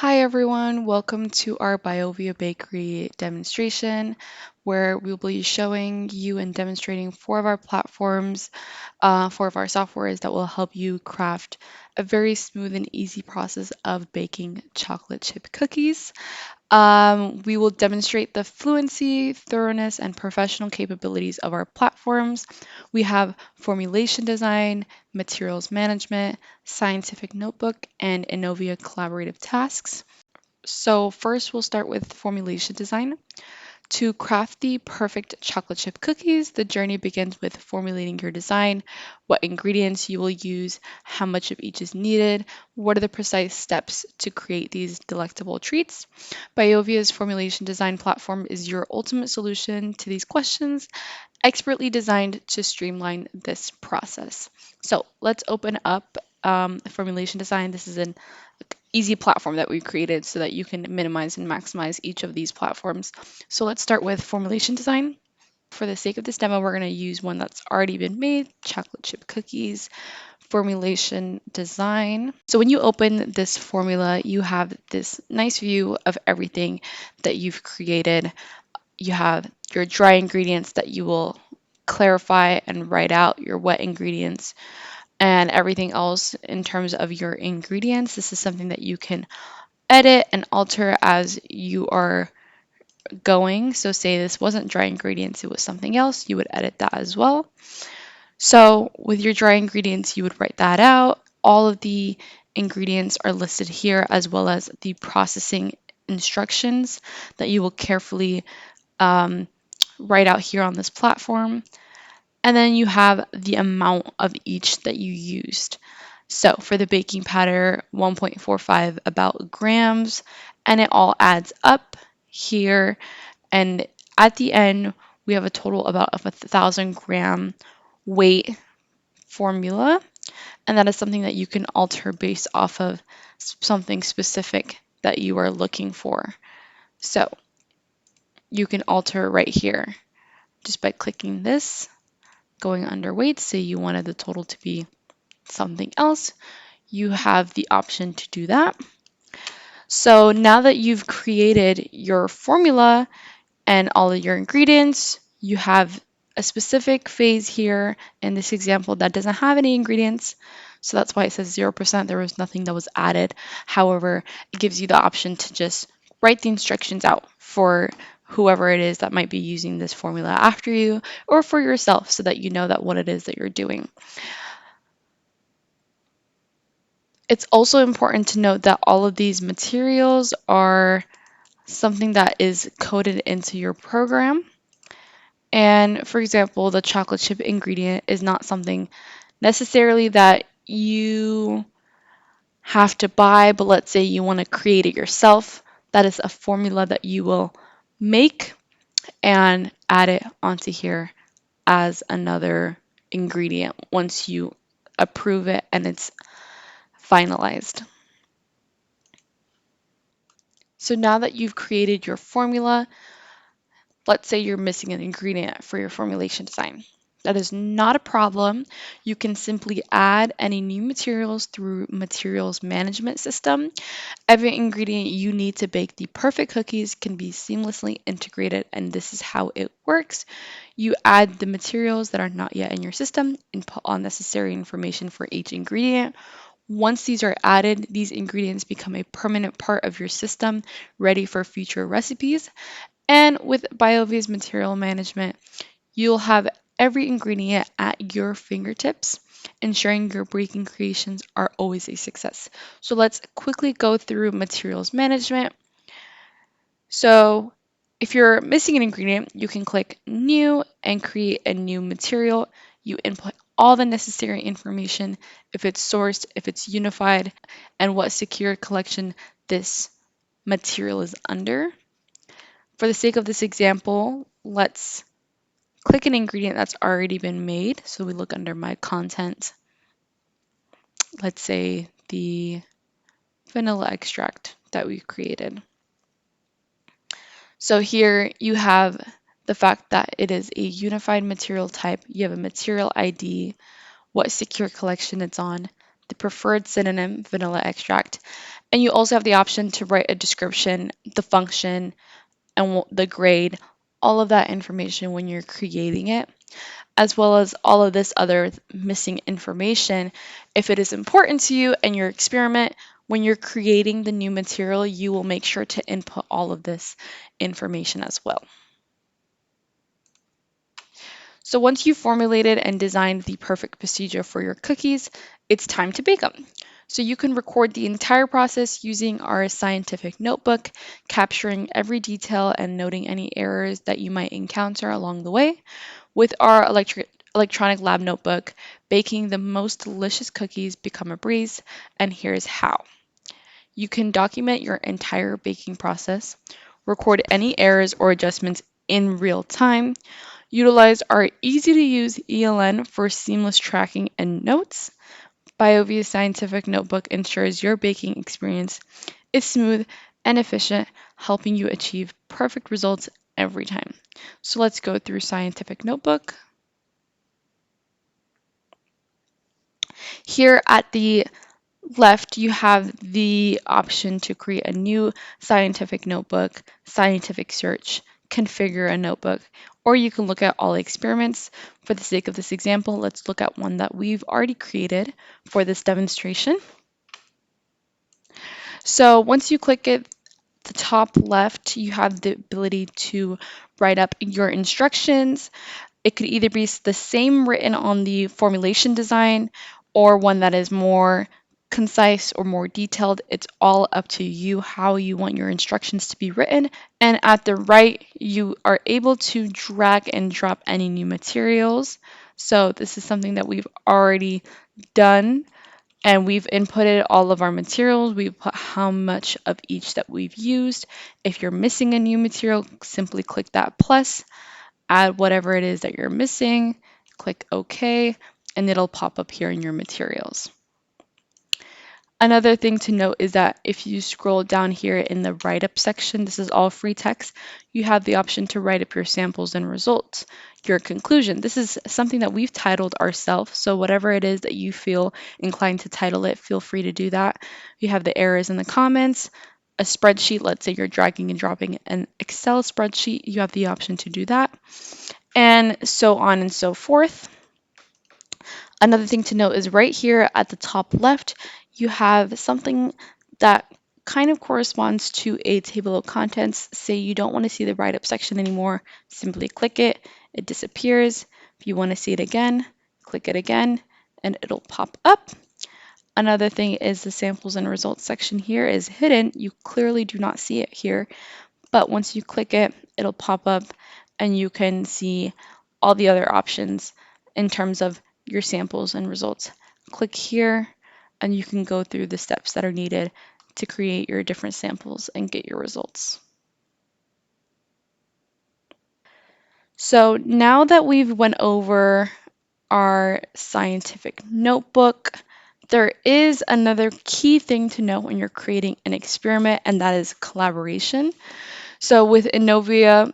Hi everyone, welcome to our BIOVIA Bakery demonstration where we'll be showing you and demonstrating four of our platforms, four of our softwares that will help you craft a very smooth and easy process of baking chocolate chip cookies. We will demonstrate the fluency, thoroughness, and professional capabilities of our platforms. We have formulation design, materials management, scientific notebook, and ENOVIA collaborative tasks. So first we'll start with formulation design. To craft the perfect chocolate chip cookies, the journey begins with formulating your design, what ingredients you will use, how much of each is needed, what are the precise steps to create these delectable treats. BIOVIA's formulation design platform is your ultimate solution to these questions, expertly designed to streamline this process. So let's open up formulation design. This is an easy platform that we've created so that you can minimize and maximize each of these platforms. So let's start with formulation design. For the sake of this demo, we're going to use one that's already been made, chocolate chip cookies, formulation design. So when you open this formula, you have this nice view of everything that you've created. You have your dry ingredients that you will clarify and write out, your wet ingredients, and everything else in terms of your ingredients. This is something that you can edit and alter as you are going. So say this wasn't dry ingredients, it was something else, you would edit that as well. So with your dry ingredients, you would write that out. All of the ingredients are listed here, as well as the processing instructions that you will carefully write out here on this platform. And then you have the amount of each that you used. So for the baking powder, 1.45 about grams, and it all adds up here. And at the end, we have a total about of 1,000 gram weight formula. And that is something that you can alter based off of something specific that you are looking for. So you can alter right here just by clicking this, going under weight. Say you wanted the total to be something else, you have the option to do that. So now that you've created your formula and all of your ingredients, you have a specific phase here in this example that doesn't have any ingredients. So that's why it says 0%. There was nothing that was added. However, it gives you the option to just write the instructions out for whoever it is that might be using this formula after you, or for yourself, so that you know that what it is that you're doing. It's also important to note that all of these materials are something that is coded into your program. And for example, the chocolate chip ingredient is not something necessarily that you have to buy, but let's say you want to create it yourself. That is a formula that you will make and add it onto here as another ingredient once you approve it and it's finalized. So now that you've created your formula, let's say you're missing an ingredient for your formulation design. That is not a problem. You can simply add any new materials through materials management system. Every ingredient you need to bake the perfect cookies can be seamlessly integrated, and this is how it works. You add the materials that are not yet in your system, input all necessary information for each ingredient. Once these are added, these ingredients become a permanent part of your system, ready for future recipes. And with BIOVIA's material management, you'll have every ingredient at your fingertips, ensuring your baking creations are always a success. So let's quickly go through materials management. So if you're missing an ingredient, you can click New and create a new material. You input all the necessary information, if it's sourced, if it's unified, and what secure collection this material is under. For the sake of this example, let's click an ingredient that's already been made. So we look under my content. Let's say the vanilla extract that we created. So here you have the fact that it is a unified material type. You have a material ID, what secure collection it's on, the preferred synonym, vanilla extract, and you also have the option to write a description, the function, and the grade, all of that information when you're creating it, as well as all of this other missing information. If it is important to you and your experiment, when you're creating the new material, you will make sure to input all of this information as well. So once you've formulated and designed the perfect procedure for your cookies, it's time to bake them. So you can record the entire process using our scientific notebook, capturing every detail and noting any errors that you might encounter along the way. With our electronic lab notebook, baking the most delicious cookies become a breeze, and here's how. You can document your entire baking process, record any errors or adjustments in real time, utilize our easy-to-use ELN for seamless tracking and notes. BIOVIA Scientific Notebook ensures your baking experience is smooth and efficient, helping you achieve perfect results every time. So let's go through Scientific Notebook. Here at the left, you have the option to create a new scientific notebook, scientific search, configure a notebook, or you can look at all experiments. For the sake of this example, let's look at one that we've already created for this demonstration. So once you click it, the top left, you have the ability to write up your instructions. It could either be the same written on the formulation design or one that is more concise or more detailed. It's all up to you how you want your instructions to be written. And at the right, you are able to drag and drop any new materials. So this is something that we've already done, and we've inputted all of our materials. We've put how much of each that we've used. If you're missing a new material, simply click that plus, add whatever it is that you're missing, click OK, and it'll pop up here in your materials. Another thing to note is that if you scroll down here in the write-up section, this is all free text, you have the option to write up your samples and results, your conclusion. This is something that we've titled ourselves, so whatever it is that you feel inclined to title it, feel free to do that. You have the errors in the comments, a spreadsheet, let's say you're dragging and dropping an Excel spreadsheet, you have the option to do that, and so on and so forth. Another thing to note is right here at the top left, you have something that kind of corresponds to a table of contents. Say you don't want to see the write-up section anymore, simply click it, it disappears. If you want to see it again, click it again, and it'll pop up. Another thing is the samples and results section here is hidden. You clearly do not see it here, but once you click it, it'll pop up and you can see all the other options in terms of your samples and results. Click here and you can go through the steps that are needed to create your different samples and get your results. So now that we've went over our scientific notebook, there is another key thing to know when you're creating an experiment, and that is collaboration. So with ENOVIA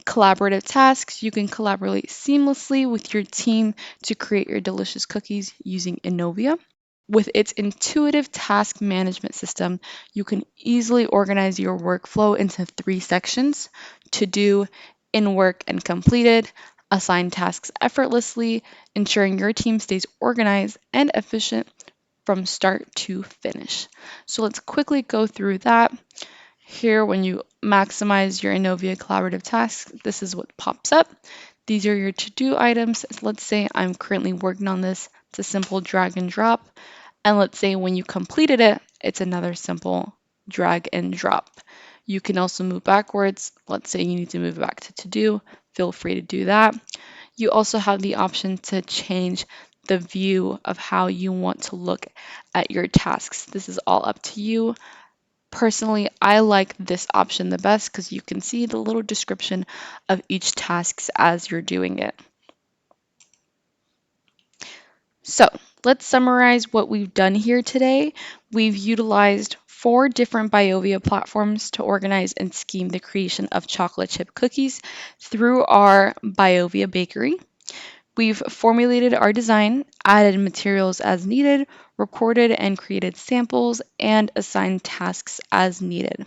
collaborative tasks, you can collaborate seamlessly with your team to create your delicious cookies using ENOVIA. With its intuitive task management system, you can easily organize your workflow into 3 sections: to do, in work, and completed. Assign tasks effortlessly, ensuring your team stays organized and efficient from start to finish. So let's quickly go through that. Here, when you maximize your ENOVIA collaborative tasks, this is what pops up. These are your to-do items. Let's say I'm currently working on this. It's a simple drag and drop. And let's say when you completed it, it's another simple drag and drop. You can also move backwards. Let's say you need to move back to to-do. Feel free to do that. You also have the option to change the view of how you want to look at your tasks. This is all up to you. Personally, I like this option the best because you can see the little description of each task as you're doing it. So let's summarize what we've done here today. We've utilized 4 different BIOVIA platforms to organize and scheme the creation of chocolate chip cookies through our BIOVIA Bakery. We've formulated our design, added materials as needed, recorded and created samples, and assigned tasks as needed.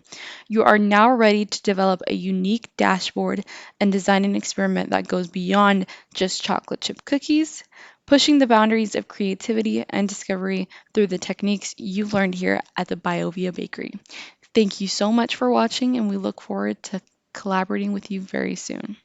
You are now ready to develop a unique dashboard and design an experiment that goes beyond just chocolate chip cookies, pushing the boundaries of creativity and discovery through the techniques you've learned here at the BIOVIA Bakery. Thank you so much for watching, and we look forward to collaborating with you very soon.